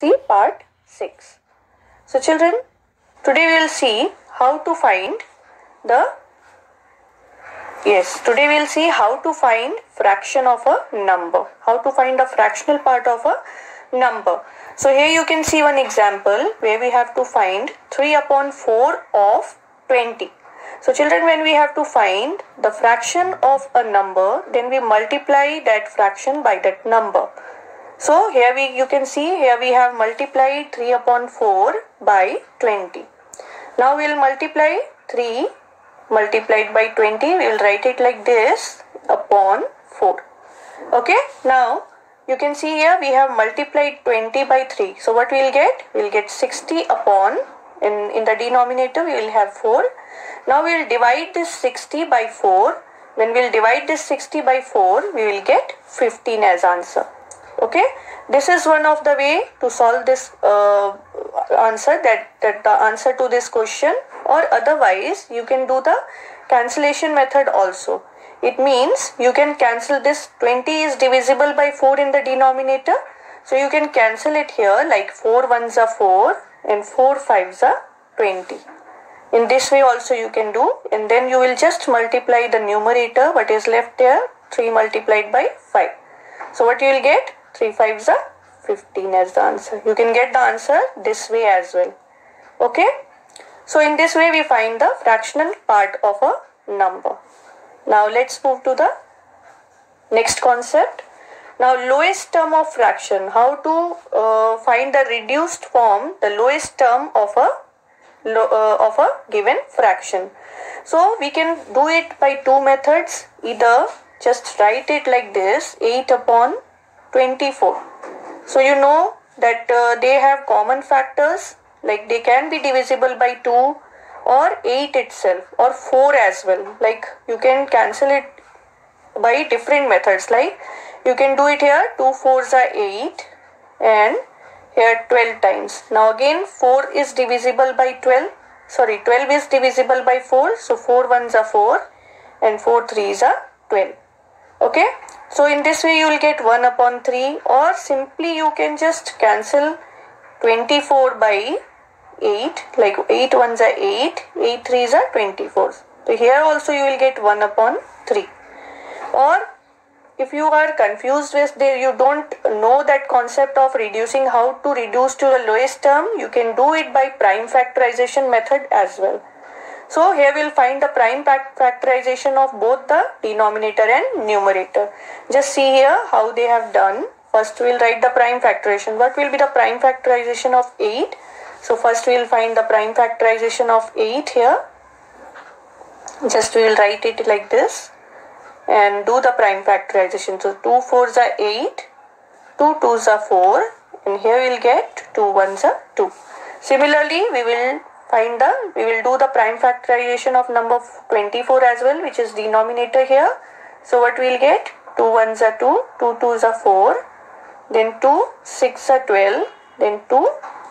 see part 6. So children, today we will see how to find fraction of a number. How to find the fractional part of a number. So here you can see one example where we have to find 3/4 of 20. So children, when we have to find the fraction of a number, then we multiply that fraction by that number. So here you can see we have multiplied 3/4 by 20. Now we will multiply 3 multiplied by 20. We will write it like this upon 4. Okay. Now you can see here we have multiplied 20 by 3. So what we will get? We will get 60 upon, in the denominator we will have 4. Now we will divide this 60 by 4. When we will divide this 60 by 4, we will get 15 as answer. Okay, this is one of the way to solve this answer, that the answer to this question, or otherwise you can do the cancellation method also. It means you can cancel this. 20 is divisible by 4 in the denominator, so you can cancel it here, like 4 ones are 4 and 4 fives are 20. In this way also you can do, and then you will just multiply the numerator, what is left there, 3 multiplied by 5. So what you will get? 3 fives are 15 as the answer. You can get the answer this way as well. Okay. So in this way we find the fractional part of a number. Now let's move to the next concept. Now lowest term of fraction. How to find the reduced form, the lowest term of a given fraction. So we can do it by two methods. Either just write it like this, 8/24. So you know that they have common factors, like they can be divisible by 2 or 8 itself, or 4 as well. Like you can cancel it by different methods, like you can do it here, 2 fours are 8 and here 12 times. Now again 4 is divisible by 12 is divisible by 4, so 4 ones are 4 and 4 threes are 12. Okay, so in this way you will get 1/3, or simply you can just cancel 24 by 8, like 8 ones are 8, 8 threes are 24. So here also you will get 1/3. Or if you are confused with you don't know that concept of reducing, how to reduce to the lowest term, you can do it by prime factorization method as well. So here we will find the prime factorization of both the denominator and numerator. Just see here how they have done. First we will write the prime factorization. What will be the prime factorization of 8? So first we will find the prime factorization of 8 here. Just we will write it like this and do the prime factorization. So 2 fours are 8, 2 twos are 4, and here we will get 2 ones are 2. Similarly we will do the prime factorization of number 24 as well, which is denominator here. So what we will get? 2 ones are 2, 2 twos are 4, then 2 6 are 12, then 2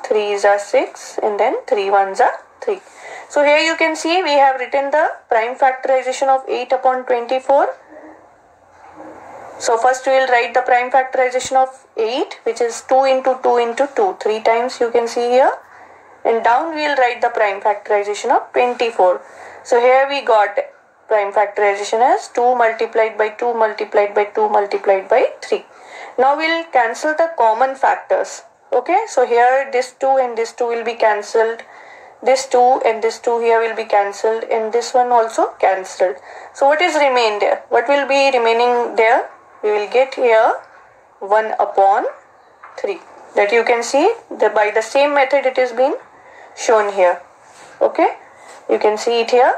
threes are 6, and then 3 ones are 3. So here you can see we have written the prime factorization of 8/24. So first we will write the prime factorization of 8, which is 2 into 2 into 2, 3 times you can see here. And down we will write the prime factorization of 24. So here we got prime factorization as 2 multiplied by 2 multiplied by 2 multiplied by 3. Now we will cancel the common factors. Okay, so here this 2 and this 2 will be cancelled. This 2 and this 2 here will be cancelled, and this one also cancelled. So what is remained there? What will be remaining there? We will get here 1/3. That you can see that by the same method it has been shown here. Okay, you can see it here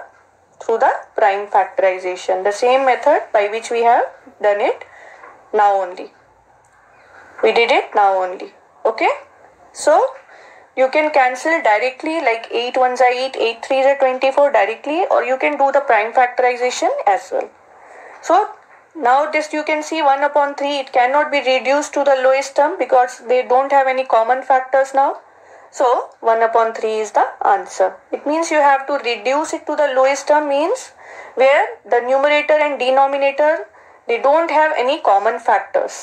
through the prime factorization, the same method by which we have done it now only. We did it now only. Okay, so you can cancel directly, like 8 ones are 8, 8 threes are 24 directly, or you can do the prime factorization as well. So now this you can see 1/3, it cannot be reduced to the lowest term because they don't have any common factors now. So 1/3 is the answer. It means you have to reduce it to the lowest term, means where the numerator and denominator, they don't have any common factors.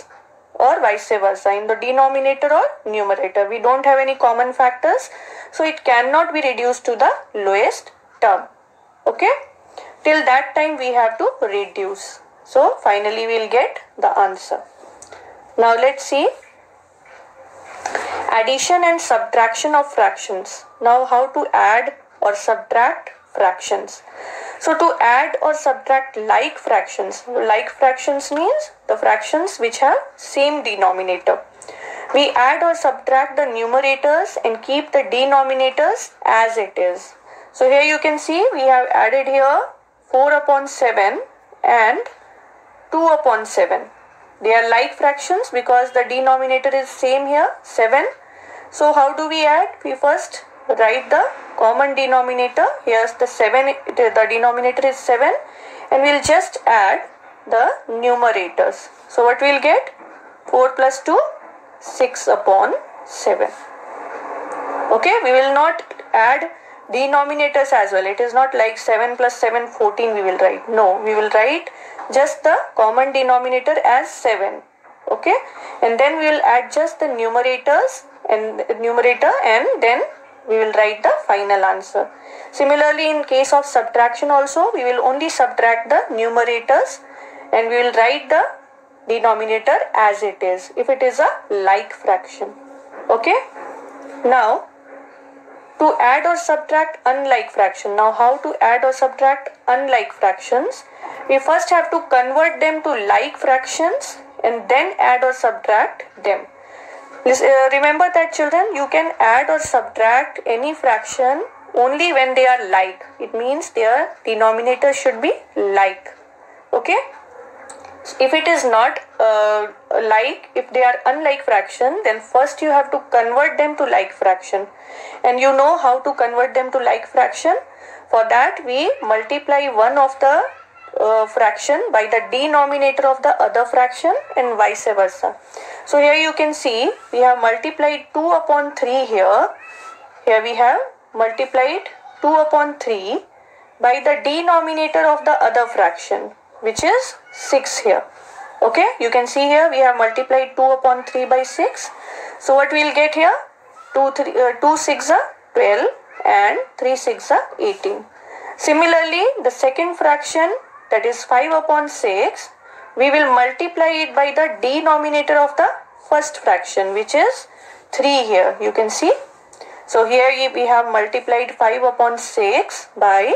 or vice versa, in the denominator or numerator. We don't have any common factors, so it cannot be reduced to the lowest term. Okay, till that time we have to reduce. So finally we will get the answer. Now let's see addition and subtraction of fractions. Now how to add or subtract fractions. So to add or subtract like fractions means the fractions which have same denominator. We add or subtract the numerators and keep the denominators as it is. So here you can see we have added here 4 upon 7 and 2 upon 7. They are like fractions because the denominator is same here, 7. So how do we add? We first write the common denominator. Here's the 7, the denominator is 7, and we'll just add the numerators. So what we'll get? 4 plus 2, 6 upon 7. Okay, we will not add denominators as well. It is not like 7 plus 7, 14 we will write. No, we will write just the common denominator as 7. Okay, and then we will add just the numerators and numerator, and then we will write the final answer. Similarly, in case of subtraction also, we will only subtract the numerators and we will write the denominator as it is if it is a like fraction. Okay, now to add or subtract unlike fraction. Now how to add or subtract unlike fractions? We first have to convert them to like fractions and then add or subtract them. Remember that, children, you can add or subtract any fraction only when they are like. It means their denominator should be like. Okay, if it is not like, if they are unlike fraction, then first you have to convert them to like fraction. And you know how to convert them to like fraction. For that we multiply one of the fraction by the denominator of the other fraction and vice versa. So here you can see we have multiplied 2 upon 3 here. Here we have multiplied 2 upon 3 by the denominator of the other fraction, which is 6 here. Okay, you can see here we have multiplied 2 upon 3 by 6. So what we will get here? 2 6 are 12 and 3 6 are 18. Similarly, the second fraction, that is 5 upon 6, we will multiply it by the denominator of the first fraction, which is 3 here. You can see. So here we have multiplied 5 upon 6 by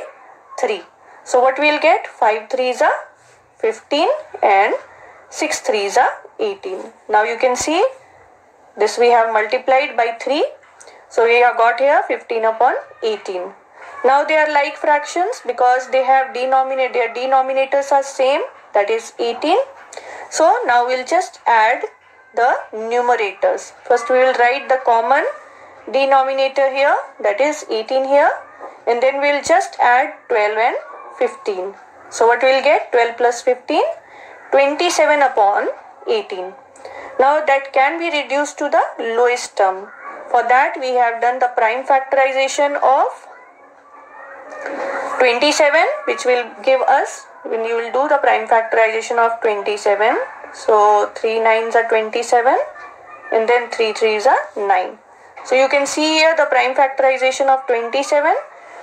3. So what we will get? 5 3s are 15 and 6 3s are 18. Now you can see this we have multiplied by 3. So we have got here 15 upon 18. Now they are like fractions because they have their denominators are same, that is 18. So now we'll just add the numerators. First we will write the common denominator here, that is 18 here, and then we'll just add 12 and 15. So what we'll get? 12 plus 15, 27 upon 18. Now that can be reduced to the lowest term. For that we have done the prime factorization of 27, which will give us, when you will do the prime factorization of 27, so 3 9s are 27 and then 3 3s are 9. So you can see here the prime factorization of 27.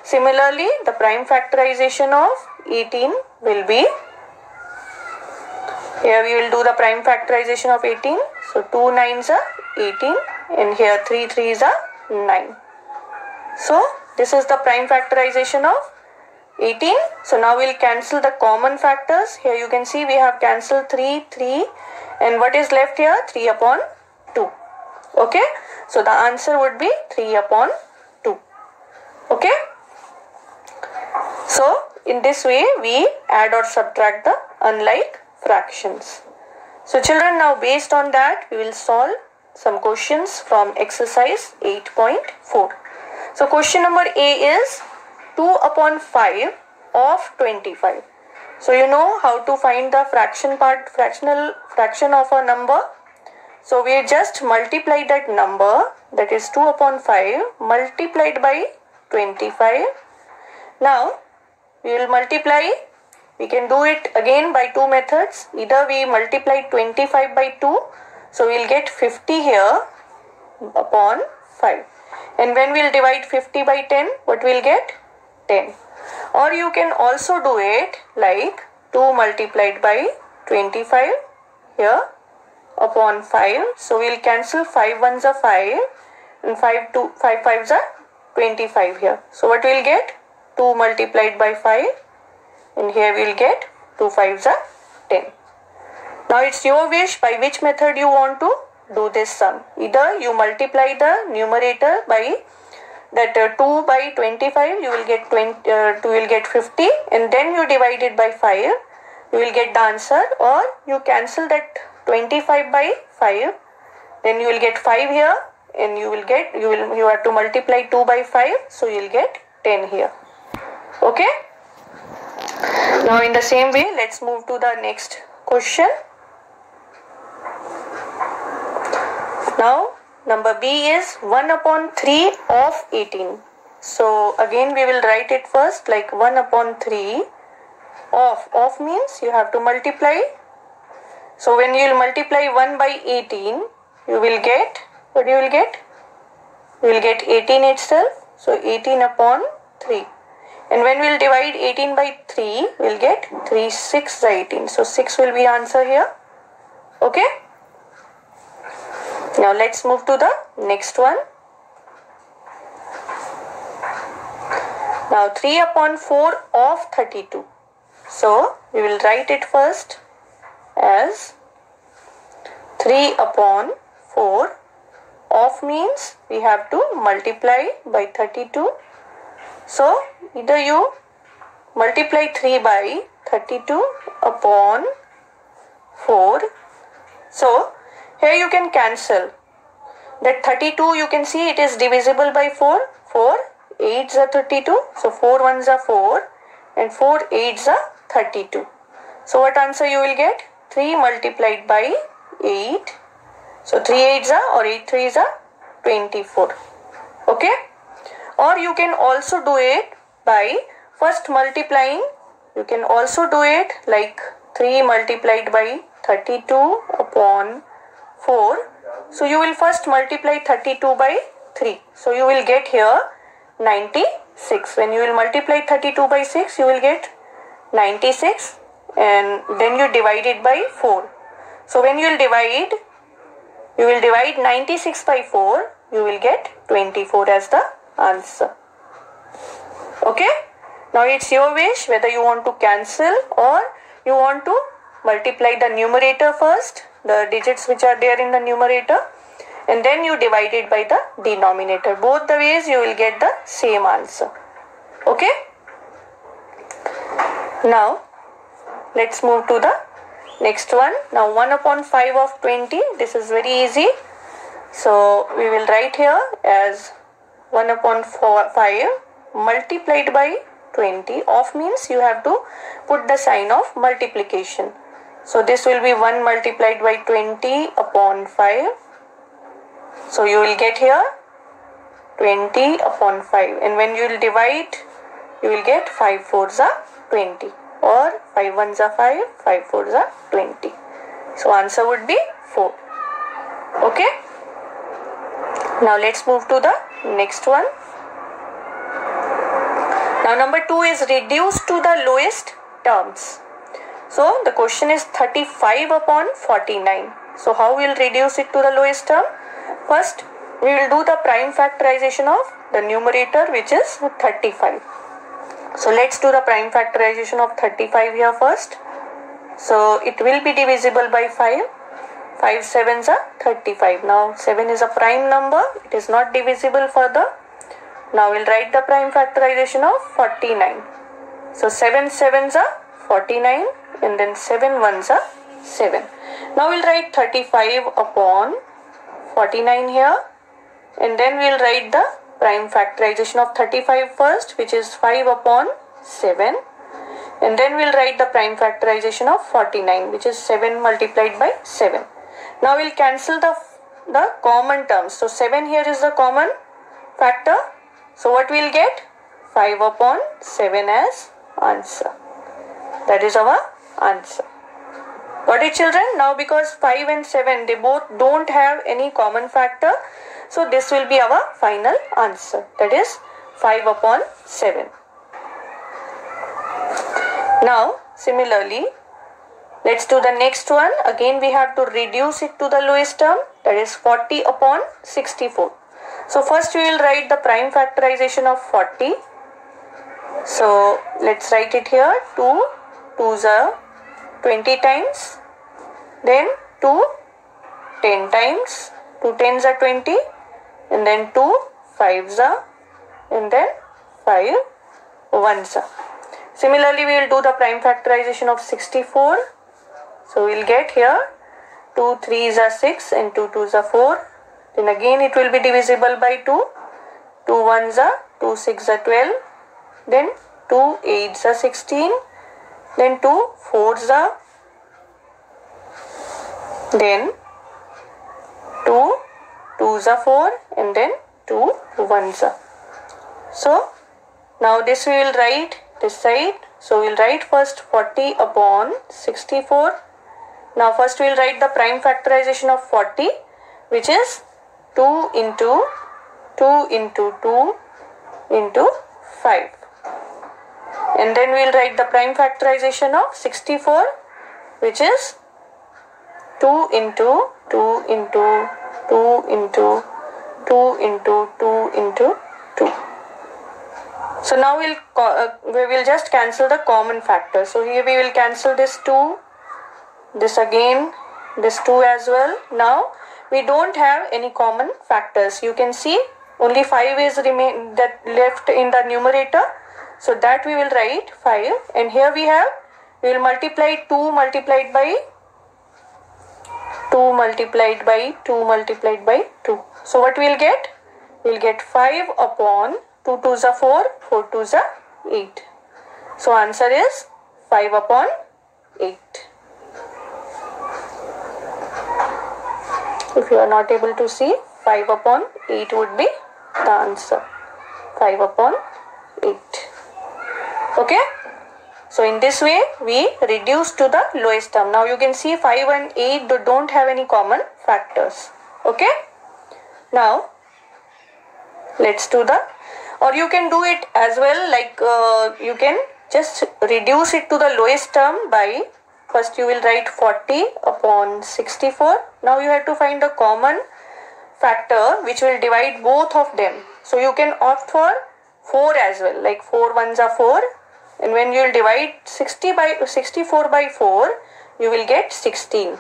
Similarly, the prime factorization of 18 will be, here we will do the prime factorization of 18. So 2 9s are 18 and here 3 3s are 9. So this is the prime factorization of 18. So now we'll cancel the common factors. Here you can see we have cancelled 3 3 and what is left here? 3 upon 2. Okay, so the answer would be 3 upon 2. Okay, so in this way we add or subtract the unlike fractions. So children, now based on that we will solve some questions from exercise 8.4. So question number A is 2 upon 5 of 25. So you know how to find the fraction of a number. So we just multiply that number, that is 2 upon 5 multiplied by 25. Now we will multiply. We can do it again by two methods. Either we multiply 25 by 2. So we'll get 50 here upon 5. And when we'll divide 50 by 10, what we'll get? 10. Or you can also do it like 2 multiplied by 25 here upon 5. So we'll cancel 5 ones are 5 and 5 fives are 25 here. So what we'll get? 2 multiplied by 5, and here we'll get 2 fives are 10. Now it's your wish by which method you want to do this sum. Either you multiply the numerator by that 2 by 25, you will get 50, and then you divide it by 5, you will get the answer. Or you cancel that 25 by 5, then you will get 5 here, and you have to multiply 2 by 5, so you will get 10 here. Okay. Now in the same way, let's move to the next question. Now number B is 1 upon 3 of 18. So again we will write it first like 1 upon 3 of means you have to multiply. So when you will multiply 1 by 18, you will get, what you will get? You will get 18 itself. So 18 upon 3. And when we will divide 18 by 3, we will get 3 6 18. So 6 will be answer here. Okay. Now let's move to the next one. Now 3 upon 4 of 32. So we will write it first as 3 upon 4 of means we have to multiply by 32. So either you multiply 3 by 32 upon 4. So here you can cancel that 32. You can see it is divisible by 4. 4 8s are 32. So 4 1s are 4 and 4 8s are 32. So what answer you will get? 3 multiplied by 8. So 3 8s are or 8 3s are 24. Okay. Or you can also do it by first multiplying. You can also do it like 3 multiplied by 32 upon 4. So you will first multiply 32 by 3. So you will get here 96. When you will multiply 32 by 6, you will get 96, and then you divide it by 4. So when you will divide 96 by 4, you will get 24 as the answer. Okay. Now it's your wish whether you want to cancel or you want to multiply the numerator first, the digits which are there in the numerator, and then you divide it by the denominator. Both the ways you will get the same answer. Okay. Now let's move to the next one. Now 1 upon 5 of 20. This is very easy. So we will write here as 1 upon 5 multiplied by 20. Of means you have to put the sign of multiplication. So this will be 1 multiplied by 20 upon 5. So you will get here 20 upon 5. And when you will divide, you will get 5 4s are 20. Or 5 1s are 5, 5 4s are 20. So answer would be 4. Okay. Now let's move to the next one. Now number 2 is reduced to the lowest terms. So the question is 35 upon 49. So how we will reduce it to the lowest term? First we will do the prime factorization of the numerator, which is 35. So let's do the prime factorization of 35 here first. So it will be divisible by 5. 5 7s are 35. Now 7 is a prime number. It is not divisible further. Now we'll write the prime factorization of 49. So 7 7s are 49 and then 7 1s are 7. Now we'll write 35 upon 49 here, and then we'll write the prime factorization of 35 first, which is 5 upon 7, and then we'll write the prime factorization of 49, which is 7 multiplied by 7. Now we'll cancel the common terms. So 7 here is the common factor. So what we'll get? 5 upon 7 as answer. That is our answer. Got it, children? Now because 5 and 7, they both don't have any common factor. So this will be our final answer. That is 5 upon 7. Now similarly, let's do the next one. Again we have to reduce it to the lowest term. That is 40 upon 64. So first we will write the prime factorization of 40. So let's write it here. 2 2s are 20 times. Then 2 10 times. 2 10s are 20. And then 2 5s are. And then 5 1s are. Similarly, we will do the prime factorization of 64. So we will get here 2 3s are 6 and 2 2s are 4. Then again it will be divisible by 2. 2 1s are 2 6s are 12. Then 2 8s are 16. Then 2 4s are. Then 2 2s are 4 and then 2 1s are. So now this we will write this side. So we will write first 40 upon 64. Now first we will write the prime factorization of 40, which is 2 into 2 into 2 into 5. And then we will write the prime factorization of 64, which is 2 into 2 into 2 into 2 into 2 into 2. So now we will just cancel the common factor. So here we will cancel this 2, this again, this 2 as well. Now we don't have any common factors. You can see only 5 is left in the numerator. So that we will write 5. And here we will multiply 2 multiplied by 2 multiplied by 2 multiplied by 2. So what we will get? We will get 5 upon 2 2s are 4, 4 2s are 8. So answer is 5 upon 8. If you are not able to see, 5 upon 8 would be the answer. 5 upon 8. Okay. So in this way we reduce to the lowest term. Now you can see 5 and 8 don't have any common factors. Okay. Now let's do or you can do it as well, like you can just reduce it to the lowest term by first you will write 40 upon 64. Now you have to find a common factor which will divide both of them. So you can opt for 4 as well, like 4 1s are 4, and when you will divide 64 by 4, you will get 16.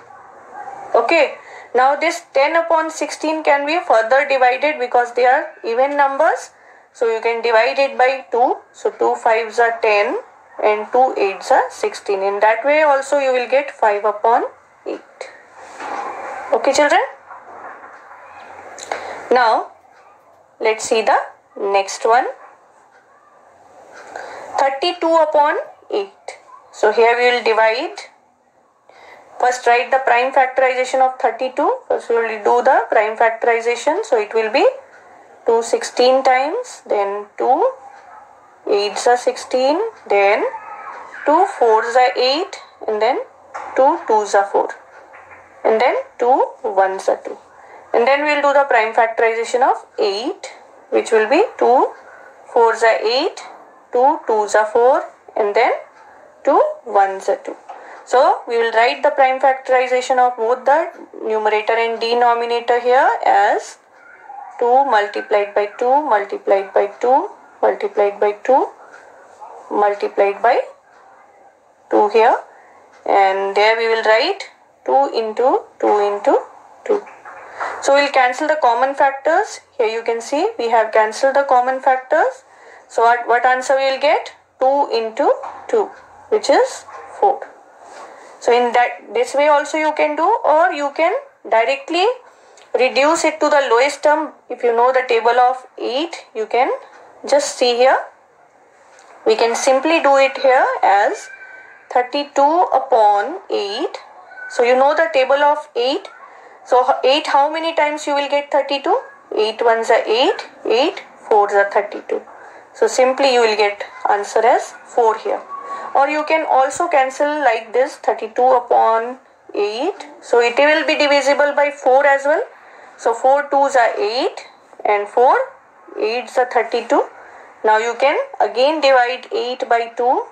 Okay. Now this 10 upon 16 can be further divided because they are even numbers. So you can divide it by 2. So 2 5s are 10 and 2 8s are 16. In that way also you will get 5 upon 8. Okay, children. Now let's see the next one. 32 upon 8. So here we will divide. First write the prime factorization of 32. First we will do the prime factorization. So it will be 2 16 times, then 2 8s are 16, then 2 4s are 8, and then 2 2s are 4, and then 2 1s are 2. And then we will do the prime factorization of 8, which will be 2 4s are 8, 2 2s are 4, and then 2 1s are 2. So we will write the prime factorization of both the numerator and denominator here as 2 multiplied by 2 multiplied by 2 multiplied by 2 multiplied by 2 here, and there we will write 2 into 2 into 2. So we will cancel the common factors. Here you can see we have cancelled the common factors. So what answer we will get? 2 into 2, which is 4. So in this way also you can do, or you can directly reduce it to the lowest term. If you know the table of 8, you can just see here. We can simply do it here as 32 upon 8. So you know the table of 8. So 8, how many times you will get 32? 8 1s are 8, 8 4s are 32. So simply you will get answer as 4 here. Or you can also cancel like this, 32 upon 8. So it will be divisible by 4 as well. So 4 2s are 8 and 4 8s are 32. Now you can again divide 8 by 2.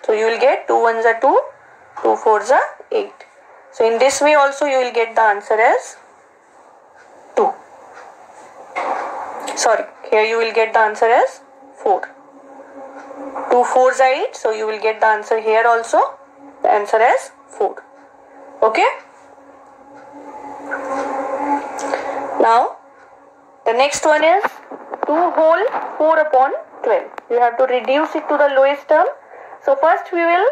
So you will get 2 1s are 2, 2 4s are 8. So in this way also you will get the answer as 2. Sorry, here you will get the answer as 4. 2 4s are 8. So you will get the answer here also. The answer as 4. Okay. Now the next one is 2 whole 4 upon 12. You have to reduce it to the lowest term. So first we will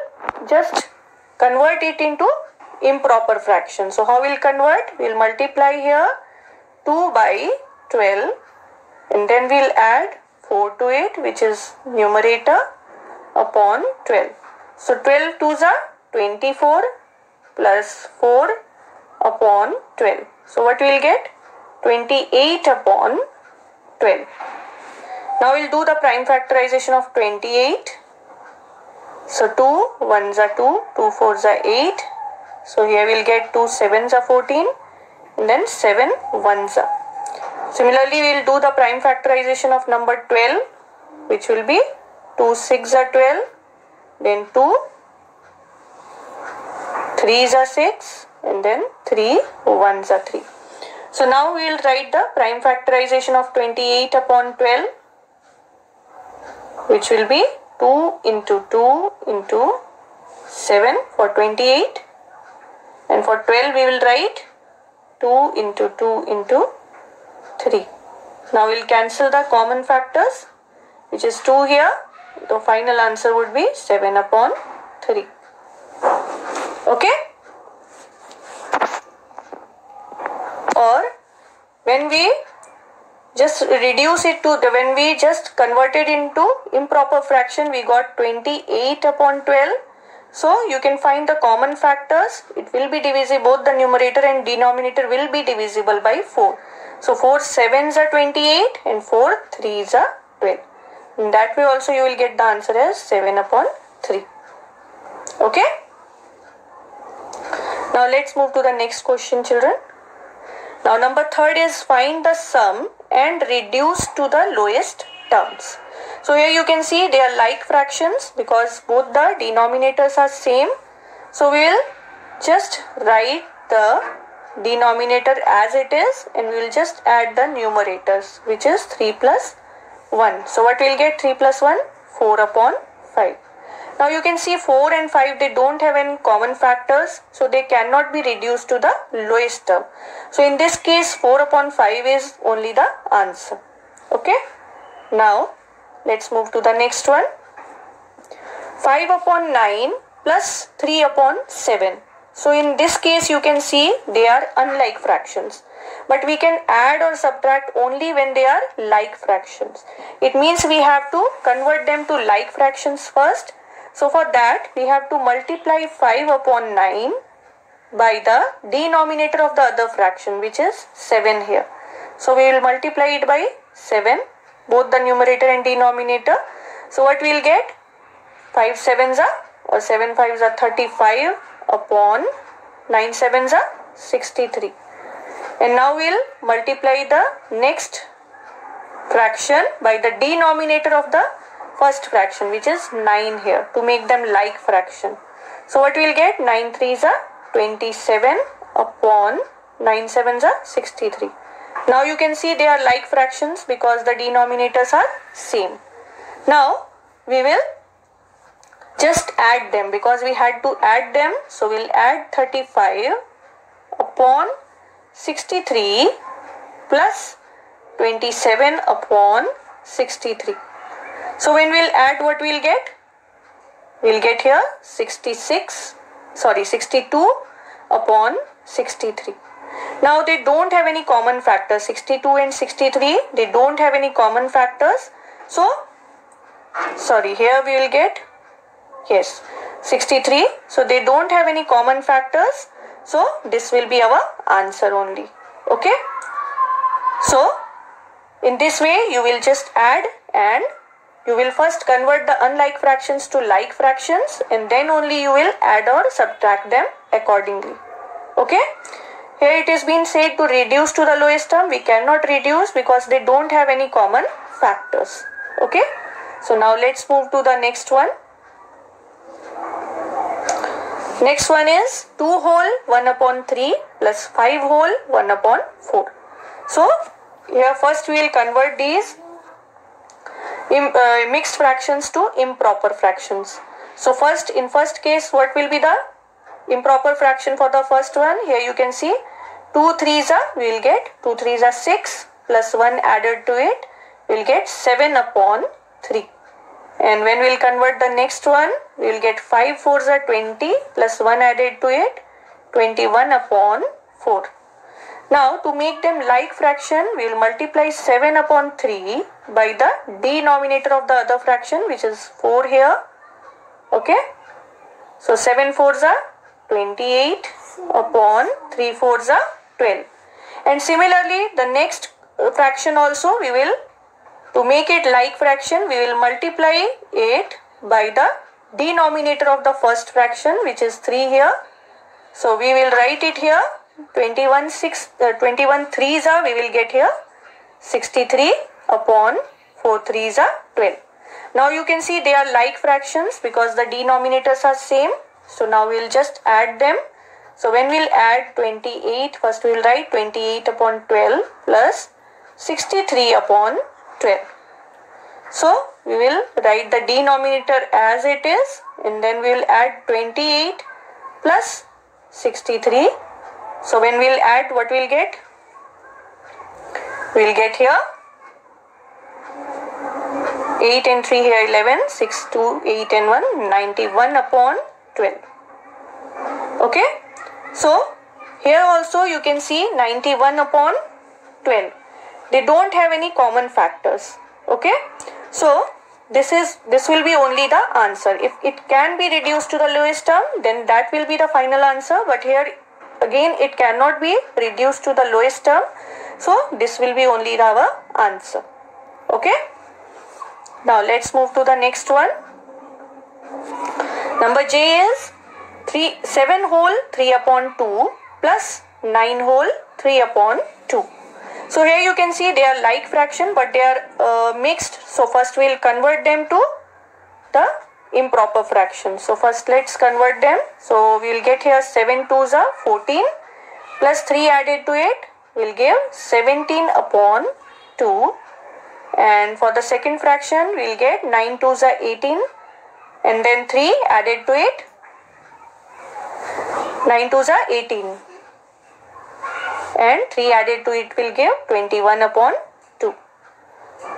just convert it into improper fraction. So how we'll convert? We'll multiply here 2 by 12 and then we'll add 4 to it, which is numerator, upon 12. So 12 2s are 24 plus 4 upon 12. So what we'll get? 28 upon 12. Now we'll do the prime factorization of 28. So 2 1s are 2, 2 4s are 8. So here we'll get 2 7s are 14 and then 7 1s are. Similarly, we'll do the prime factorization of number 12, which will be 2 6 are 12, then 2 3s are 6 and then 3 1s are 3. So now we will write the prime factorization of 28 upon 12, which will be 2 into 2 into 7 for 28, and for 12 we will write 2 into 2 into 3. Now we will cancel the common factors, which is 2 here. The final answer would be 7 upon 3. Okay. Or when we just reduce it to when we just converted into improper fraction, we got 28 upon 12. So you can find the common factors. It will be divisible, both the numerator and denominator will be divisible by 4. So 4 7s are 28 and 4 3s are 12. In that way also you will get the answer as 7 upon 3. Okay. Now let's move to the next question, children. Now number 3rd is find the sum and reduce to the lowest terms. So here you can see they are like fractions because both the denominators are same. So we will just write the denominator as it is and we will just add the numerators, which is 3 plus 1. So what we will get? 3 plus 1? 4 upon 5. Now you can see 4 and 5, they don't have any common factors, so they cannot be reduced to the lowest term. So in this case 4 upon 5 is only the answer. Okay. Now let's move to the next one. 5 upon 9 plus 3 upon 7. So in this case you can see they are unlike fractions. But we can add or subtract only when they are like fractions. It means we have to convert them to like fractions first. So for that we have to multiply 5 upon 9 by the denominator of the other fraction, which is 7 here. So we will multiply it by 7, both the numerator and denominator. So what we will get? 5 7s are or 7 5s are 35 upon 9 7s are 63. And now we will multiply the next fraction by the denominator of the first fraction, which is 9 here, to make them like fraction. So what we will get? 9 3s are 27 upon 9 7s are 63. Now you can see they are like fractions because the denominators are same. Now we will just add them because we had to add them. So we'll add 35 upon 63 plus 27 upon 63. So when we'll add, what we'll get? We'll get here 62 upon 63. Now they don't have any common factors. 62 and 63, they don't have any common factors. So, here we will get, yes, 63. So they don't have any common factors. So this will be our answer only. Okay. So in this way you will just add and you will first convert the unlike fractions to like fractions and then only you will add or subtract them accordingly. Okay. Here it is been said to reduce to the lowest term. We cannot reduce because they don't have any common factors. Okay. So now let's move to the next one. Next one is 2 whole 1 upon 3 plus 5 whole 1 upon 4. So here first we will convert these mixed fractions to improper fractions. So first, in first case, what will be the improper fraction for the first one? Here you can see 2 3s are, we will get 2 3s are 6 plus 1 added to it, we will get 7 upon 3. And when we will convert the next one, we will get 5 4s are 20 plus 1 added to it, 21 upon 4. Now to make them like fraction, we will multiply 7 upon 3 by the denominator of the other fraction, which is 4 here. Okay. So 7 4s are 28 upon 3 4s are 12. And similarly, the next fraction also we will, to make it like fraction, we will multiply it by the denominator of the first fraction, which is 3 here. So we will write it here. 21 3s are, we will get here 63 upon 4 3s are 12. Now you can see they are like fractions because the denominators are same. So now we will just add them. So when we will add 28, first we will write 28 upon 12 plus 63 upon 12. So we will write the denominator as it is, and then we will add 28 plus 63. So when we will add, what we will get? We will get here 8 and 3 here 11, 6, 2, 8 and 1, 91 upon 12. Okay. So here also you can see 91 upon 12. They don't have any common factors. Okay. So this will be only the answer. If it can be reduced to the lowest term, then that will be the final answer. But here again it cannot be reduced to the lowest term. So this will be only our answer. Okay. Now let's move to the next one. Number J is 7 whole 3 upon 2 plus 9 whole 3 upon 2. So here you can see they are like fraction, but they are mixed. So first we will convert them to the improper fraction. So first let's convert them. So we will get here 7 2s are 14 plus 3 added to it will give 17 upon 2. And for the second fraction we will get 9 2s are 18 and then 3 added to it, 9 2s are 18 and 3 added to it will give 21 upon 2.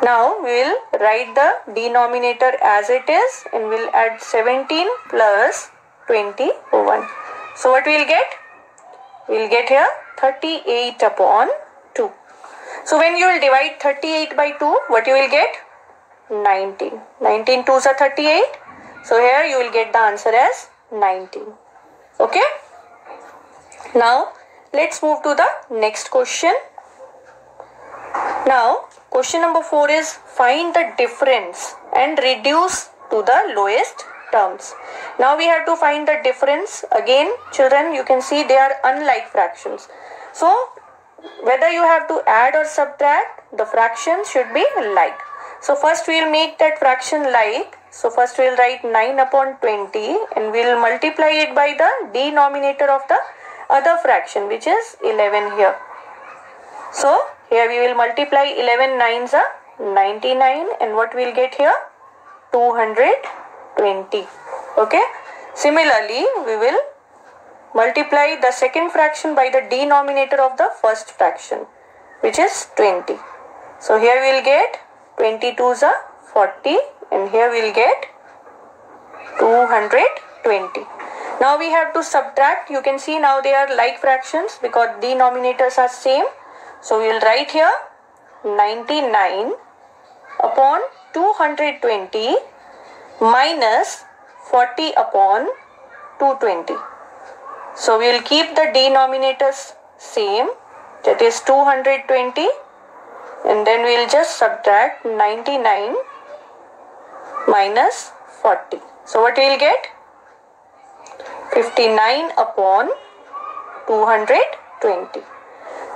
Now we will write the denominator as it is and we will add 17 plus 21. So what we will get? We will get here 38 upon 2. So when you will divide 38 by 2, what you will get? 19. 19 2s are 38. So here you will get the answer as 19. Okay. Now let's move to the next question. Now question number 4 is find the difference and reduce to the lowest terms. Now we have to find the difference. Again children, you can see they are unlike fractions. So whether you have to add or subtract, the fractions should be like. So first we will make that fraction like. So first we will write 9 upon 20 and we will multiply it by the denominator of the other fraction, which is 11 here. So here we will multiply 11 9s are 99 and what we will get here? 220. Okay. Similarly, we will multiply the second fraction by the denominator of the first fraction, which is 20. So here we will get 22s are 40 and here we will get 220. Now we have to subtract. You can see now they are like fractions because denominators are same. So we will write here 99 upon 220 minus 40 upon 220. So we will keep the denominators same, that is 220, and then we will just subtract 99 minus 40. So what we will get? 59 upon 220.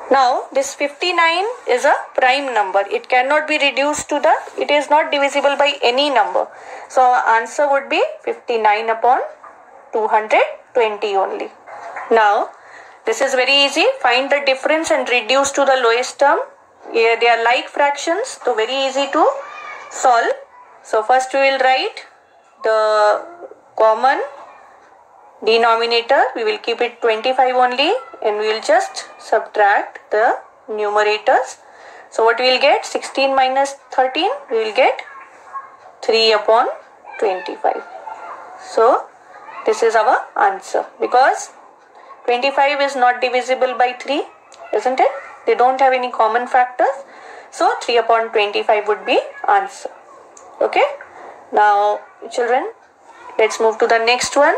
Now this 59 is a prime number. It cannot be reduced to it is not divisible by any number. So our answer would be 59 upon 220 only. Now this is very easy. Find the difference and reduce to the lowest term. Here they are like fractions, so very easy to solve. So first we will write the common denominator. We will keep it 25 only, and we will just subtract the numerators. So what we will get? 16 minus 13, we will get 3 upon 25. So this is our answer, because 25 is not divisible by 3, isn't it? They don't have any common factors. So 3 upon 25 would be answer. Okay. Now children, let's move to the next one.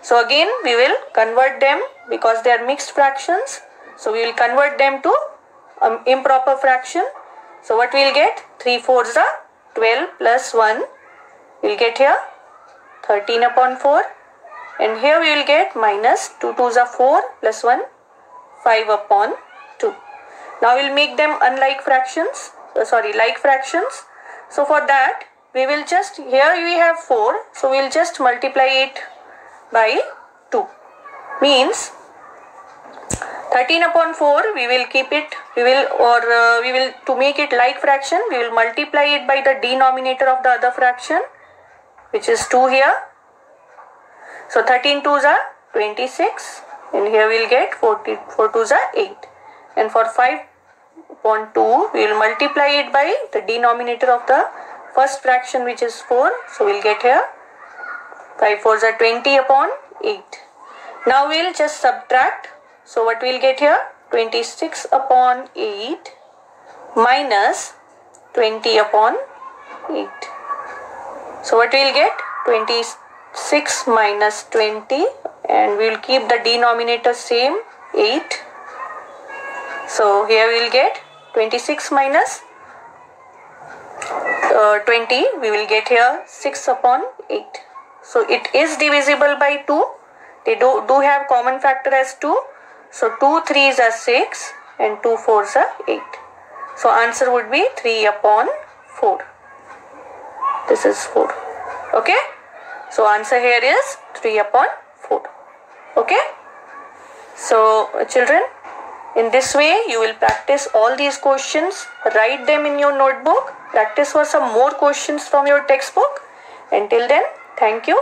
So again we will convert them, because they are mixed fractions. So we will convert them to improper fraction. So what we will get? 3 4s are 12 plus 1. We will get here 13 upon 4. And here we will get minus 2 2s are 4 plus 1, 5 upon 2. Now we will make them like fractions. So for that we will just, here we have 4. So we will just multiply it by 2. Means 13 upon 4 we will keep it, to make it like fraction, we will multiply it by the denominator of the other fraction, which is 2 here. So 13 2s are 26, and here we will get 4 2s are 8. And for 5 upon 2 we will multiply it by the denominator of the first fraction, which is 4. So we will get here 5 4s are 20 upon 8. Now we will just subtract. So what we will get here? 26 upon 8 minus 20 upon 8. So what we will get? 26 minus 20, and we will keep the denominator same, 8. So here we will get 26 minus 20, we will get here 6 upon 8. So it is divisible by 2. They do have common factor as 2. So 2 3s are 6 and 2 4s are 8. So answer would be 3 upon 4. This is 4. Okay. So answer here is 3 upon 4. Okay. So children, in this way you will practice all these questions. Write them in your notebook. Practice for some more questions from your textbook. Until then, thank you.